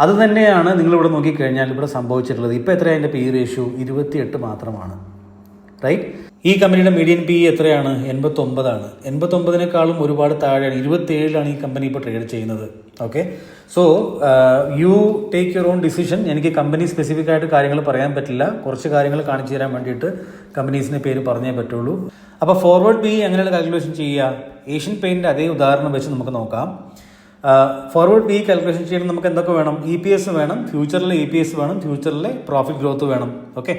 അത് തന്നെയാണ് നിങ്ങളിവിടെ നോക്കിക്കഴിഞ്ഞാൽ ഇവിടെ സംഭവിച്ചിട്ടുള്ളത്. ഇപ്പോൾ എത്രയാണ് അതിൻ്റെ പി റേഷ്യോ, 28 മാത്രമാണ്. റൈറ്റ്. ഈ കമ്പനിയുടെ മീഡിയൻ പി എത്രയാണ്, 89. 89-നേക്കാളും ഒരുപാട് താഴെയാണ്, 27 ഈ കമ്പനി ഇപ്പോൾ ട്രേഡ് ചെയ്യുന്നത്. Okay, so you take your own decision. എനിക്ക് കമ്പനി സ്പെസിഫിക് ആയിട്ട് കാര്യങ്ങൾ പറയാൻ പറ്റില്ല. കുറച്ച് കാര്യങ്ങൾ കാണിച്ചു തരാൻ വേണ്ടിയിട്ട് കമ്പനീസിൻ്റെ പേര് പറഞ്ഞേ പറ്റുള്ളൂ. അപ്പോൾ ഫോർവേഡ് പി എങ്ങനെയാണ് കാൽക്കുലേഷൻ ചെയ്യുക, ഏഷ്യൻ പെയിൻറ്റിൻ്റെ അതേ ഉദാഹരണം വെച്ച് നമുക്ക് നോക്കാം. ഫോർവേഡ് പി കാൽക്കുലേഷൻ ചെയ്യണം നമുക്ക് എന്തൊക്കെ വേണം, EPS വേണം, ഫ്യൂച്ചറിലെ EPS വേണം, ഫ്യൂച്ചറിലെ പ്രോഫിറ്റ് ഗ്രോത്ത് വേണം. ഓക്കെ,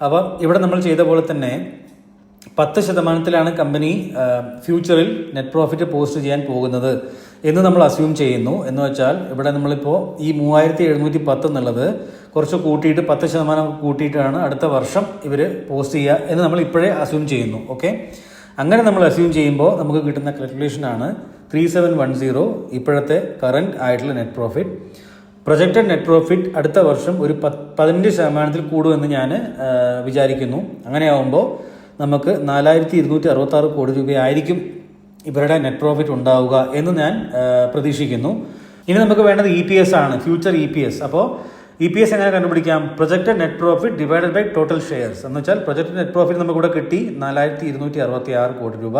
അപ്പോൾ ഇവിടെ നമ്മൾ ചെയ്ത പോലെ തന്നെ 10% കമ്പനി ഫ്യൂച്ചറിൽ നെറ്റ് പ്രോഫിറ്റ് പോസ്റ്റ് ചെയ്യാൻ പോകുന്നത് എന്ന് നമ്മൾ അസ്യൂം ചെയ്യുന്നു. എന്ന് വെച്ചാൽ ഇവിടെ നമ്മളിപ്പോൾ ഈ 3710 എന്നുള്ളത് കുറച്ച് കൂട്ടിയിട്ട് 10% കൂട്ടിയിട്ടാണ് അടുത്ത വർഷം ഇവർ പോസ്റ്റ് ചെയ്യുക എന്ന് നമ്മൾ ഇപ്പോഴേ അസ്യൂം ചെയ്യുന്നു. ഓക്കെ, അങ്ങനെ നമ്മൾ അസ്യൂം ചെയ്യുമ്പോൾ നമുക്ക് കിട്ടുന്ന കാൽക്കുലേഷനാണ് 3710 ഇപ്പോഴത്തെ കറൻറ്റ് ആയിട്ടുള്ള net profit. Projected net profit അടുത്ത വർഷം ഒരു 15% കൂടുമെന്ന് ഞാൻ വിചാരിക്കുന്നു. അങ്ങനെയാവുമ്പോൾ നമുക്ക് 4266 കോടി രൂപയായിരിക്കും ഇവരുടെ നെറ്റ് പ്രോഫിറ്റ് ഉണ്ടാവുക എന്ന് ഞാൻ പ്രതീക്ഷിക്കുന്നു. ഇനി നമുക്ക് വേണ്ടത് EPS ആണ്, ഫ്യൂച്ചർ EPS. അപ്പോൾ EPS എങ്ങനെ കണ്ടുപിടിക്കാം, projected net profit divided by total shares. എന്ന് വെച്ചാൽ പ്രൊജക്റ്റഡ് നെറ്റ് പ്രോഫിറ്റ് നമുക്കിവിടെ കിട്ടി 4266 കോടി രൂപ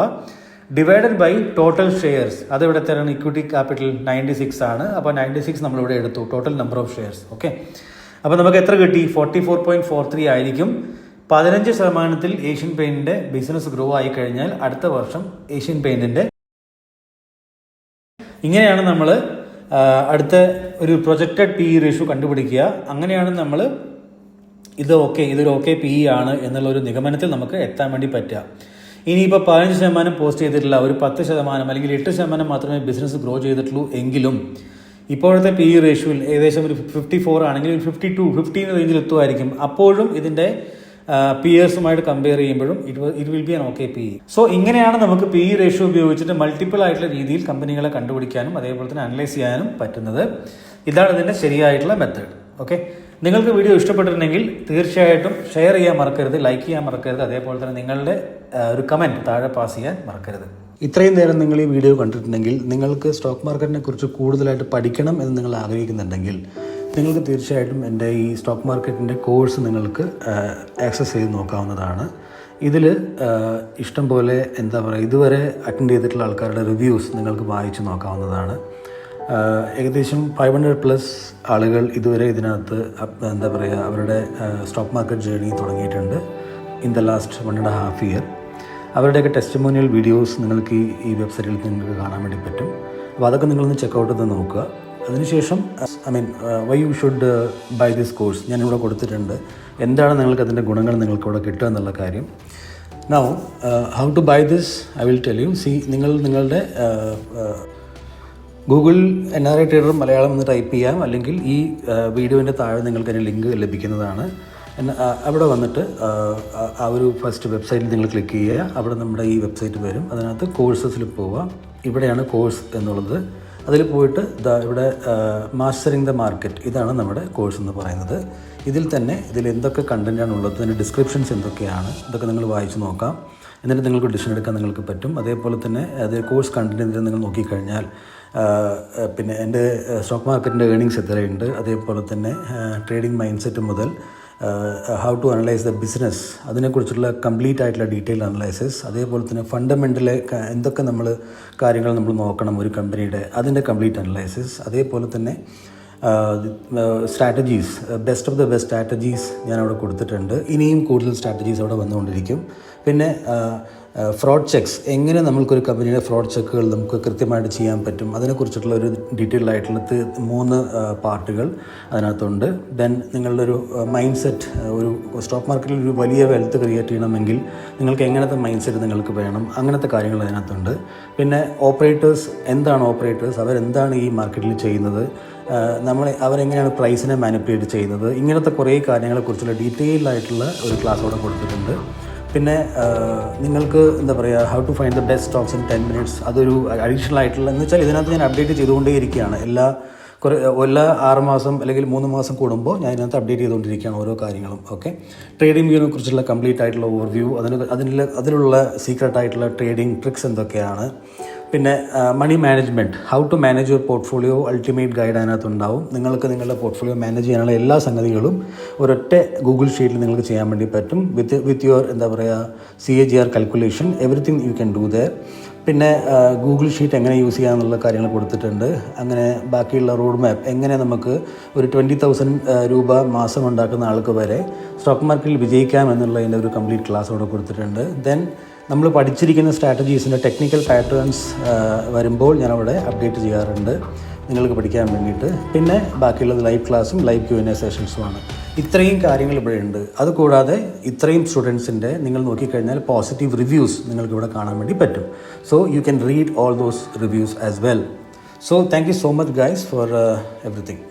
ഡിവൈഡഡ് ബൈ ടോട്ടൽ ഷെയർസ്. അത് ഇവിടെ തരാണ്, ഇക്വിറ്റി ക്യാപിറ്റൽ 96 ആണ്. അപ്പോൾ 96 നമ്മളിവിടെ എടുത്തു, total number of shares. Okay, അപ്പോൾ നമുക്ക് എത്ര കിട്ടി, 44.43 ആയിരിക്കും. 15% ഏഷ്യൻ പെയിൻറ്റിൻ്റെ ബിസിനസ് ഗ്രോ ആയി കഴിഞ്ഞാൽ അടുത്ത വർഷം ഏഷ്യൻ പെയിൻറ്റിൻ്റെ, ഇങ്ങനെയാണ് നമ്മൾ അടുത്ത ഒരു പ്രൊജക്റ്റഡ് പി റേഷ്യോ കണ്ടുപിടിക്കുക. അങ്ങനെയാണ് നമ്മൾ ഇതൊരു ഓക്കെ പി ആണ് എന്നുള്ളൊരു നിഗമനത്തിൽ നമുക്ക് എത്താൻ വേണ്ടി പറ്റുക. ഇനിയിപ്പോൾ 15% പോസ്റ്റ് ചെയ്തിട്ടില്ല, ഒരു 10% അല്ലെങ്കിൽ 8% മാത്രമേ ബിസിനസ് ഗ്രോ ചെയ്തിട്ടുള്ളൂ എങ്കിലും ഇപ്പോഴത്തെ പി റേഷ്യോയിൽ ഏകദേശം ഒരു 54 ആണെങ്കിൽ 52-50 റേഞ്ചിൽ എത്തുമായിരിക്കും. അപ്പോഴും ഇതിൻ്റെ പിയേഴ്സുമായിട്ട് കമ്പയർ ചെയ്യുമ്പോഴും it will be an okay P. So ഇങ്ങനെയാണ് നമുക്ക് പി റേഷ്യോ ഉപയോഗിച്ചിട്ട് മൾട്ടിപ്പിൾ ആയിട്ടുള്ള രീതിയിൽ കമ്പനികളെ കണ്ടുപിടിക്കാനും അതേപോലെ തന്നെ അനലൈസ് ചെയ്യാനും പറ്റുന്നത്. ഇതാണ് ഇതിൻ്റെ ശരിയായിട്ടുള്ള മെത്തേഡ്. ഓക്കെ, നിങ്ങൾക്ക് വീഡിയോ ഇഷ്ടപ്പെട്ടിട്ടുണ്ടെങ്കിൽ തീർച്ചയായിട്ടും ഷെയർ ചെയ്യാൻ മറക്കരുത്, ലൈക്ക് ചെയ്യാൻ മറക്കരുത്, അതേപോലെ തന്നെ നിങ്ങളുടെ ഒരു കമൻറ്റ് താഴെ പാസ് ചെയ്യാൻ മറക്കരുത്. ഇത്രയും നേരം നിങ്ങൾ ഈ വീഡിയോ കണ്ടിട്ടുണ്ടെങ്കിൽ നിങ്ങൾക്ക് സ്റ്റോക്ക് മാർക്കറ്റിനെ കുറിച്ച് കൂടുതലായിട്ട് പഠിക്കണം എന്ന് നിങ്ങൾ ആഗ്രഹിക്കുന്നുണ്ടെങ്കിൽ നിങ്ങൾക്ക് തീർച്ചയായിട്ടും എൻ്റെ ഈ സ്റ്റോക്ക് മാർക്കറ്റിൻ്റെ കോഴ്സ് നിങ്ങൾക്ക് ആക്സസ് ചെയ്ത് നോക്കാവുന്നതാണ്. ഇതിൽ ഇഷ്ടം പോലെ ഇതുവരെ അറ്റൻഡ് ചെയ്തിട്ടുള്ള ആൾക്കാരുടെ റിവ്യൂസ് നിങ്ങൾക്ക് വായിച്ച് നോക്കാവുന്നതാണ്. ഏകദേശം 500+ ആളുകൾ ഇതുവരെ ഇതിനകത്ത് അവരുടെ സ്റ്റോക്ക് മാർക്കറ്റ് ജേർണി തുടങ്ങിയിട്ടുണ്ട് ഇൻ ദ ലാസ്റ്റ് 1.5 ഇയർ. അവരുടെയൊക്കെ ടെസ്റ്റിമോണിയൽ വീഡിയോസ് നിങ്ങൾക്ക് ഈ വെബ്സൈറ്റിൽ നിങ്ങൾക്ക് കാണാൻ വേണ്ടി പറ്റും. അപ്പോൾ അതൊക്കെ നിങ്ങളൊന്ന് ചെക്കൗട്ട് ചെയ്ത് നോക്കുക. അതിനുശേഷം why you should buy this course ഞാനിവിടെ കൊടുത്തിട്ടുണ്ട്. എന്താണ് നിങ്ങൾക്ക് അതിൻ്റെ ഗുണങ്ങൾ നിങ്ങൾക്കിവിടെ കിട്ടുക എന്നുള്ള കാര്യം. Now how to buy this I will tell you. നിങ്ങളുടെ ഗൂഗിൾ NRI ട്രേഡർ മലയാളം എന്ന് ടൈപ്പ് ചെയ്യാം, അല്ലെങ്കിൽ ഈ വീഡിയോൻ്റെ താഴെ നിങ്ങൾക്ക് അതിൻ്റെ ലിങ്ക് ലഭിക്കുന്നതാണ്. അവിടെ വന്നിട്ട് ആ ഒരു ഫസ്റ്റ് വെബ്സൈറ്റിൽ നിങ്ങൾ ക്ലിക്ക് ചെയ്യുക. അവിടെ നമ്മുടെ ഈ വെബ്സൈറ്റ് വരും. അതിനകത്ത് കോഴ്സസിൽ പോവുക. ഇവിടെയാണ് കോഴ്സ് എന്നുള്ളത്. അതിൽ പോയിട്ട് ഇവിടെ മാസ്റ്ററിങ് ദ മാർക്കറ്റ്, ഇതാണ് നമ്മുടെ കോഴ്സ് എന്ന് പറയുന്നത്. ഇതിൽ എന്തൊക്കെ കണ്ടൻറ്റാണ് ഉള്ളത്, അതിൻ്റെ ഡിസ്ക്രിപ്ഷൻസ് എന്തൊക്കെയാണ്, ഇതൊക്കെ നിങ്ങൾ വായിച്ച് നോക്കാം. എന്നിട്ട് നിങ്ങൾക്ക് ഡിസിഷൻ എടുക്കാൻ നിങ്ങൾക്ക് പറ്റും. അതേപോലെ തന്നെ കോഴ്സ് കണ്ടൻറ്റ് നിങ്ങൾ നോക്കിക്കഴിഞ്ഞാൽ പിന്നെ എൻ്റെ സ്റ്റോക്ക് മാർക്കറ്റിൻ്റെ ഏർണിങ്സ് എത്രയുണ്ട്, അതേപോലെ തന്നെ ട്രേഡിംഗ് മൈൻഡ് സെറ്റ് മുതൽ how to analyse the business, അതിനെക്കുറിച്ചുള്ള കംപ്ലീറ്റ് ആയിട്ടുള്ള ഡീറ്റെയിൽ അനലൈസിസ്, അതേപോലെ തന്നെ ഫണ്ടമെൻ്റൽ എന്തൊക്കെ കാര്യങ്ങൾ നമ്മൾ നോക്കണം ഒരു കമ്പനിയുടെ, അതിൻ്റെ കംപ്ലീറ്റ് അനലൈസിസ്, അതേപോലെ തന്നെ strategies, best of the best strategies ഞാനവിടെ കൊടുത്തിട്ടുണ്ട്. ഇനിയും കൂടുതൽ സ്ട്രാറ്റജീസ് അവിടെ വന്നുകൊണ്ടിരിക്കും. പിന്നെ ഫ്രോഡ് ചെക്സ്, എങ്ങനെ നമുക്കൊരു കമ്പനിയുടെ ഫ്രോഡ് ചെക്കുകൾ നമുക്ക് കൃത്യമായിട്ട് ചെയ്യാൻ പറ്റും, അതിനെക്കുറിച്ചിട്ടുള്ള ഒരു ഡീറ്റെയിൽഡ് ആയിട്ടുള്ള 3 പാർട്ടുകൾ അതിനകത്തുണ്ട്. ദെൻ നിങ്ങളുടെ ഒരു മൈൻഡ് സെറ്റ്, ഒരു സ്റ്റോക്ക് മാർക്കറ്റിൽ ഒരു വലിയ വെൽത്ത് ക്രിയേറ്റ് ചെയ്യണമെങ്കിൽ നിങ്ങൾക്ക് എങ്ങനത്തെ മൈൻഡ് സെറ്റ് നിങ്ങൾക്ക് വേണം, അങ്ങനത്തെ കാര്യങ്ങൾ അതിനകത്തുണ്ട്. പിന്നെ ഓപ്പറേറ്റേഴ്സ്, എന്താണ് ഓപ്പറേറ്റേഴ്സ്, അവരെന്താണ് ഈ മാർക്കറ്റിൽ ചെയ്യുന്നത്, അവരെങ്ങനെയാണ് പ്രൈസിനെ മാനിപ്പുലേറ്റ് ചെയ്യുന്നത്, ഇങ്ങനത്തെ കുറേ കാര്യങ്ങളെക്കുറിച്ചുള്ള ഡീറ്റെയിൽഡ് ആയിട്ടുള്ള ഒരു ക്ലാസ് അവിടെ കൊടുത്തിട്ടുണ്ട്. പിന്നെ നിങ്ങൾക്ക് എന്താ പറയുക, how to find the best stocks in 10 minutes, അതൊരു അഡീഷണൽ ആയിട്ടുള്ള, എന്ന് വെച്ചാൽ ഇതിനകത്ത് ഞാൻ അപ്ഡേറ്റ് ചെയ്തുകൊണ്ടേയിരിക്കുകയാണ്. എല്ലാ 6 മാസം അല്ലെങ്കിൽ 3 മാസം കൂടുമ്പോൾ ഞാൻ ഇതിനകത്ത് അപ്ഡേറ്റ് ചെയ്തുകൊണ്ടിരിക്കുകയാണ് ഓരോ കാര്യങ്ങളും. ഓക്കെ, ട്രേഡിംഗ് വ്യൂവിനെ കുറിച്ചുള്ള കംപ്ലീറ്റ് ആയിട്ടുള്ള ഓവർവ്യൂ, അതിലുള്ള സീക്രട്ട് ആയിട്ടുള്ള ട്രേഡിംഗ് ട്രിക്സ് എന്തൊക്കെയാണ്, പിന്നെ money management, how to manage your portfolio, ultimate guide അതിനകത്തുണ്ടാവും. നിങ്ങൾക്ക് നിങ്ങളുടെ പോർട്ട്ഫോളിയോ മാനേജ് ചെയ്യാനുള്ള എല്ലാ സംഗതികളും ഒരൊറ്റ ഗൂഗിൾ ഷീറ്റിൽ നിങ്ങൾക്ക് ചെയ്യാൻ വേണ്ടി പറ്റും. വിത്ത് യുവർ എന്താ പറയുക CAGR calculation, everything you can do there. പിന്നെ ഗൂഗിൾ ഷീറ്റ് എങ്ങനെ യൂസ് ചെയ്യാമെന്നുള്ള കാര്യങ്ങൾ കൊടുത്തിട്ടുണ്ട്. അങ്ങനെ ബാക്കിയുള്ള റോഡ് മാപ്പ്, എങ്ങനെ നമുക്ക് ഒരു 20,000 രൂപ മാസം ഉണ്ടാക്കുന്ന ആൾക്ക് വരെ സ്റ്റോക്ക് മാർക്കറ്റിൽ വിജയിക്കാം എന്നുള്ളതിൻ്റെ ഒരു കംപ്ലീറ്റ് ക്ലാസ് അവിടെ കൊടുത്തിട്ടുണ്ട്. ദെൻ നമ്മൾ പഠിച്ചിരിക്കുന്ന സ്ട്രാറ്റജീസിൻ്റെ ടെക്നിക്കൽ പാറ്റേൺസ് വരുമ്പോൾ ഞാനവിടെ അപ്ഡേറ്റ് ചെയ്യാറുണ്ട് നിങ്ങൾക്ക് പഠിക്കാൻ വേണ്ടിയിട്ട്. പിന്നെ ബാക്കിയുള്ളത് ലൈവ് ക്ലാസ്സും ലൈവ് Q&A സെഷൻസുമാണ്. ഇത്രയും കാര്യങ്ങൾ ഇവിടെ ഉണ്ട്. അതുകൂടാതെ ഇത്രയും സ്റ്റുഡൻസിൻ്റെ നിങ്ങൾ നോക്കിക്കഴിഞ്ഞാൽ പോസിറ്റീവ് റിവ്യൂസ് നിങ്ങൾക്ക് ഇവിടെ കാണാൻ വേണ്ടി പറ്റും. So you can read all those reviews as well. So thank you so much guys four everything.